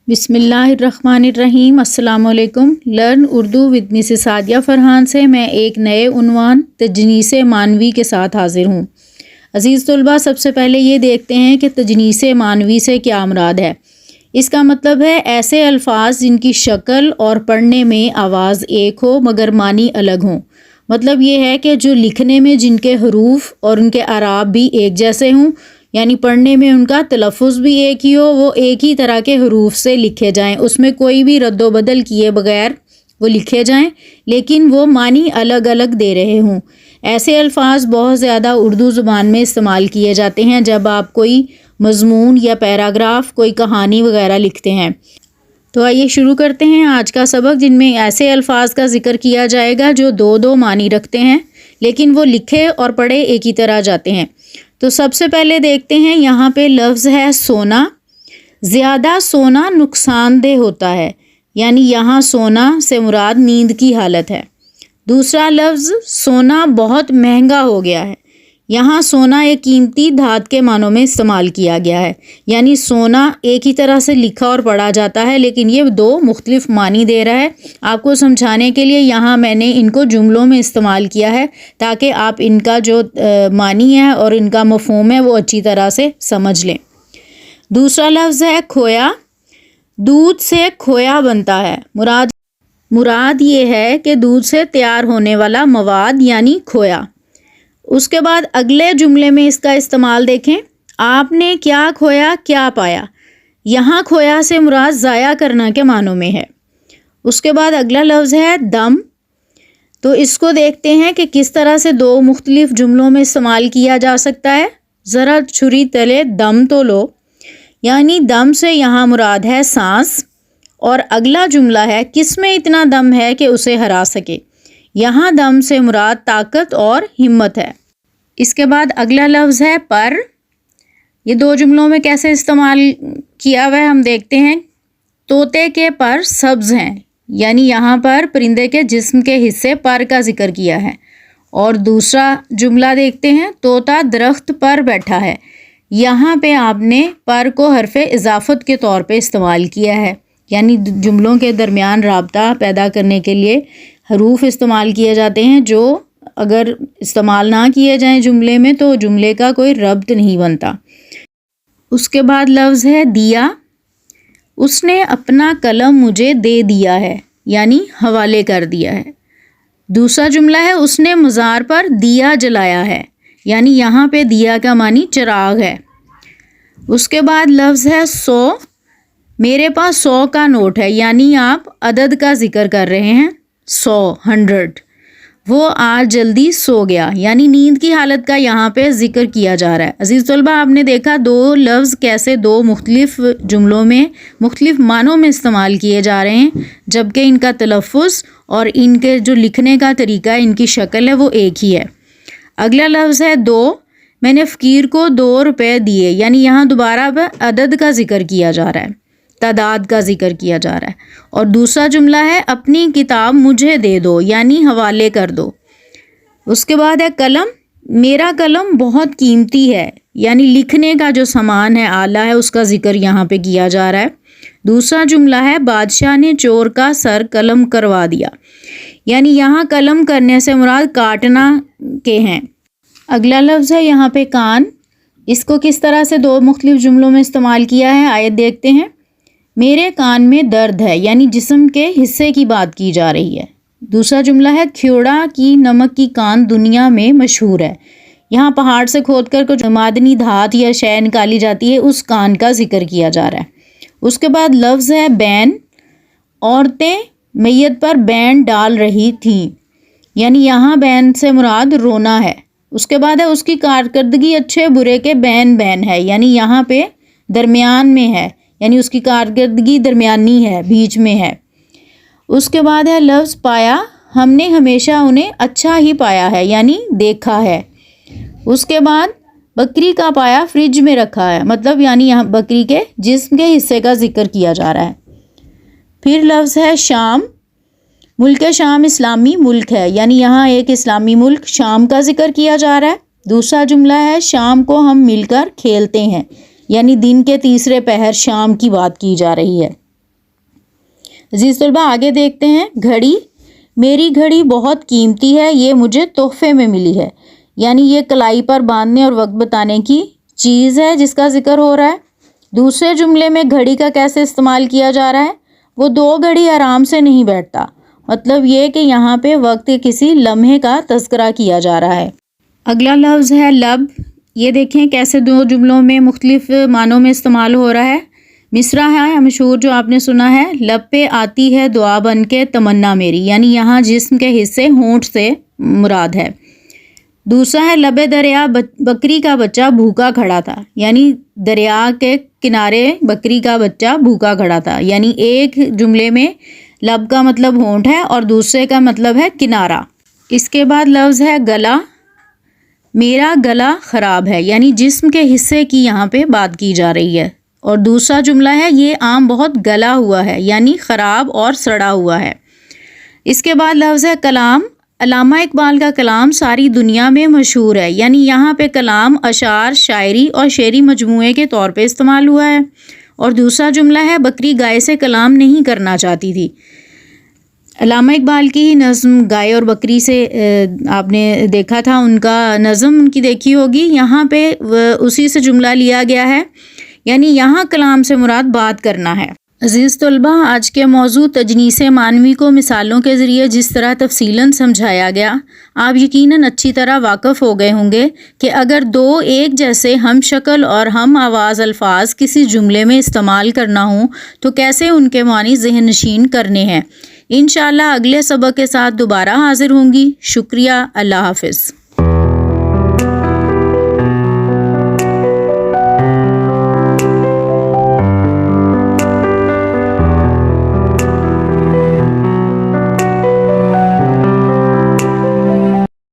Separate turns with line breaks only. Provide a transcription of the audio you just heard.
بسم اللہ الرحمن الرحیم۔ السلام علیکم۔ Learn Urdu with Mrs Sadia Farhan سے میں ایک نئے عنوان تجنیس معنوی کے ساتھ حاضر ہوں۔ عزیز طلباء، سب سے پہلے یہ دیکھتے ہیں کہ تجنیس معنوی سے کیا مراد ہے۔ اس کا مطلب ہے ایسے الفاظ جن کی شکل اور پڑھنے میں آواز ایک ہو مگر معنی الگ ہوں۔ مطلب یہ ہے کہ جو لکھنے میں جن کے حروف اور ان کے اعراب بھی ایک جیسے ہوں، یعنی پڑھنے میں ان کا تلفظ بھی ایک ہی ہو، وہ ایک ہی طرح کے حروف سے لکھے جائیں، اس میں کوئی بھی رد و بدل کیے بغیر وہ لکھے جائیں، لیکن وہ معنی الگ الگ دے رہے ہوں۔ ایسے الفاظ بہت زیادہ اردو زبان میں استعمال کیے جاتے ہیں جب آپ کوئی مضمون یا پیراگراف، کوئی کہانی وغیرہ لکھتے ہیں۔ تو آئیے شروع کرتے ہیں آج کا سبق، جن میں ایسے الفاظ کا ذکر کیا جائے گا جو دو معنی رکھتے ہیں، لیکن وہ لکھے اور پڑھے ایک ہی طرح جاتے ہیں۔ تو سب سے پہلے دیکھتے ہیں، یہاں پہ لفظ ہے سونا۔ زیادہ سونا نقصان دہ ہوتا ہے، یعنی یہاں سونا سے مراد نیند کی حالت ہے۔ دوسرا لفظ سونا بہت مہنگا ہو گیا ہے، یہاں سونا ایک قیمتی دھات کے معنوں میں استعمال کیا گیا ہے، یعنی سونا ایک ہی طرح سے لکھا اور پڑھا جاتا ہے، لیکن یہ دو مختلف معنی دے رہا ہے۔ آپ کو سمجھانے کے لیے یہاں میں نے ان کو جملوں میں استعمال کیا ہے تاکہ آپ ان کا جو معنی ہے اور ان کا مفہوم ہے وہ اچھی طرح سے سمجھ لیں۔ دوسرا لفظ ہے کھویا۔ دودھ سے کھویا بنتا ہے، مراد یہ ہے کہ دودھ سے تیار ہونے والا مواد یعنی کھویا۔ اس کے بعد اگلے جملے میں اس کا استعمال دیکھیں، آپ نے کیا کھویا کیا پایا۔ یہاں کھویا سے مراد ضائع کرنا کے معنوں میں ہے۔ اس کے بعد اگلا لفظ ہے دم۔ تو اس کو دیکھتے ہیں کہ کس طرح سے دو مختلف جملوں میں استعمال کیا جا سکتا ہے۔ ذرا چھری تلے دم تو لو، یعنی دم سے یہاں مراد ہے سانس، اور اگلا جملہ ہے کس میں اتنا دم ہے کہ اسے ہرا سکے۔ یہاں دم سے مراد طاقت اور ہمت ہے۔ اس کے بعد اگلا لفظ ہے پر۔ یہ دو جملوں میں کیسے استعمال کیا ہوا ہے ہم دیکھتے ہیں۔ طوطے کے پر سبز ہیں، یعنی یہاں پر پرندے کے جسم کے حصے پر کا ذکر کیا ہے۔ اور دوسرا جملہ دیکھتے ہیں، طوطا درخت پر بیٹھا ہے، یہاں پہ آپ نے پر کو حرف اضافت کے طور پہ استعمال کیا ہے، یعنی جملوں کے درمیان رابطہ پیدا کرنے کے لیے حروف استعمال کیے جاتے ہیں جو اگر استعمال نہ کیے جائیں جملے میں تو جملے کا کوئی ربط نہیں بنتا۔ اس کے بعد لفظ ہے دیا۔ اس نے اپنا قلم مجھے دے دیا ہے، یعنی حوالے کر دیا ہے۔ دوسرا جملہ ہے اس نے مزار پر دیا جلایا ہے، یعنی یہاں پہ دیا کا معنی چراغ ہے۔ اس کے بعد لفظ ہے 100۔ میرے پاس 100 کا نوٹ ہے، یعنی آپ عدد کا ذکر کر رہے ہیں، 100۔ وہ آج جلدی سو گیا، یعنی نیند کی حالت کا یہاں پہ ذکر کیا جا رہا ہے۔ عزیز طلباء، آپ نے دیکھا دو لفظ کیسے دو مختلف جملوں میں مختلف معنوں میں استعمال کیے جا رہے ہیں، جبکہ ان کا تلفظ اور ان کے جو لکھنے کا طریقہ ہے، ان کی شکل ہے، وہ ایک ہی ہے۔ اگلا لفظ ہے 2۔ میں نے فقیر کو 2 روپے دیے، یعنی یہاں دوبارہ عدد کا ذکر کیا جا رہا ہے، تعداد کا ذکر کیا جا رہا ہے۔ اور دوسرا جملہ ہے اپنی کتاب مجھے دے دو، یعنی حوالے کر دو۔ اس کے بعد ہے قلم۔ میرا قلم بہت قیمتی ہے، یعنی لکھنے کا جو سامان ہے، آلہ ہے، اس کا ذکر یہاں پہ کیا جا رہا ہے۔ دوسرا جملہ ہے بادشاہ نے چور کا سر قلم کروا دیا، یعنی یہاں قلم کرنے سے مراد کاٹنا کے ہیں۔ اگلا لفظ ہے یہاں پہ کان۔ اس کو کس طرح سے دو مختلف جملوں میں استعمال کیا ہے، آیت دیکھتے ہیں۔ میرے کان میں درد ہے، یعنی جسم کے حصے کی بات کی جا رہی ہے۔ دوسرا جملہ ہے کھیوڑا کی نمک کی کان دنیا میں مشہور ہے، یہاں پہاڑ سے کھود کر کچھ معدنی دھات یا شے نکالی جاتی ہے، اس کان کا ذکر کیا جا رہا ہے۔ اس کے بعد لفظ ہے بین۔ عورتیں میت پر بین ڈال رہی تھیں، یعنی یہاں بین سے مراد رونا ہے۔ اس کے بعد ہے اس کی کارکردگی اچھے برے کے بین ہے، یعنی یہاں پہ درمیان میں ہے، یعنی اس کی کارکردگی درمیانی ہے، بیچ میں ہے۔ اس کے بعد ہے لفظ پایا۔ ہم نے ہمیشہ انہیں اچھا ہی پایا ہے، یعنی دیکھا ہے۔ اس کے بعد بکری کا پایا فریج میں رکھا ہے، مطلب یعنی یہاں بکری کے جسم کے حصے کا ذکر کیا جا رہا ہے۔ پھر لفظ ہے شام۔ ملک شام اسلامی ملک ہے، یعنی یہاں ایک اسلامی ملک شام کا ذکر کیا جا رہا ہے۔ دوسرا جملہ ہے شام کو ہم مل کر کھیلتے ہیں، یعنی دن کے تیسرے پہر شام کی بات کی جا رہی ہے۔ عزیز طلبہ آگے دیکھتے ہیں. گھڑی، میری گھڑی بہت قیمتی ہے، یہ مجھے تحفے میں ملی ہے. یعنی یہ کلائی پر باندھنے اور وقت بتانے کی چیز ہے جس کا ذکر ہو رہا ہے. دوسرے جملے میں گھڑی کا کیسے استعمال کیا جا رہا ہے؟ وہ 2 گھڑی آرام سے نہیں بیٹھتا. مطلب یہ کہ یہاں پہ وقت کے کسی لمحے کا تذکرہ کیا جا رہا ہے. اگلا لفظ ہے لب. یہ دیکھیں کیسے 2 جملوں میں مختلف معنوں میں استعمال ہو رہا ہے. مصرع ہے مشہور جو آپ نے سنا ہے، لب پہ آتی ہے دعا بن کے تمنا میری، یعنی یہاں جسم کے حصے ہونٹ سے مراد ہے. دوسرا ہے لب دریا، بکری کا بچہ بھوکا کھڑا تھا، یعنی دریا کے کنارے بکری کا بچہ بھوکا کھڑا تھا. یعنی ایک جملے میں لب کا مطلب ہونٹ ہے اور دوسرے کا مطلب ہے کنارہ. اس کے بعد لفظ ہے گلا. میرا گلا خراب ہے، یعنی جسم کے حصے کی یہاں پہ بات کی جا رہی ہے. اور دوسرا جملہ ہے یہ آم بہت گلا ہوا ہے، یعنی خراب اور سڑا ہوا ہے. اس کے بعد لفظ ہے کلام. علامہ اقبال کا کلام ساری دنیا میں مشہور ہے، یعنی یہاں پہ کلام اشعار، شاعری اور شعری مجموعے کے طور پہ استعمال ہوا ہے. اور دوسرا جملہ ہے بکری گائے سے کلام نہیں کرنا چاہتی تھی. علامہ اقبال کی نظم گائے اور بکری سے آپ نے دیکھا تھا، ان کا نظم ان کی دیکھی ہوگی. یہاں پہ اسی سے جملہ لیا گیا ہے، یعنی یہاں کلام سے مراد بات کرنا ہے. عزیز طلبہ، آج کے موضوع تجنیس معنوی کو مثالوں کے ذریعے جس طرح تفصیلاً سمجھایا گیا، آپ یقیناً اچھی طرح واقف ہو گئے ہوں گے کہ اگر 2 ایک جیسے ہم شکل اور ہم آواز الفاظ کسی جملے میں استعمال کرنا ہوں تو کیسے ان کے معنی ذہن نشین کرنے ہیں. انشاءاللہ اگلے سبق کے ساتھ دوبارہ حاضر ہوں گی. شکریہ. اللہ حافظ.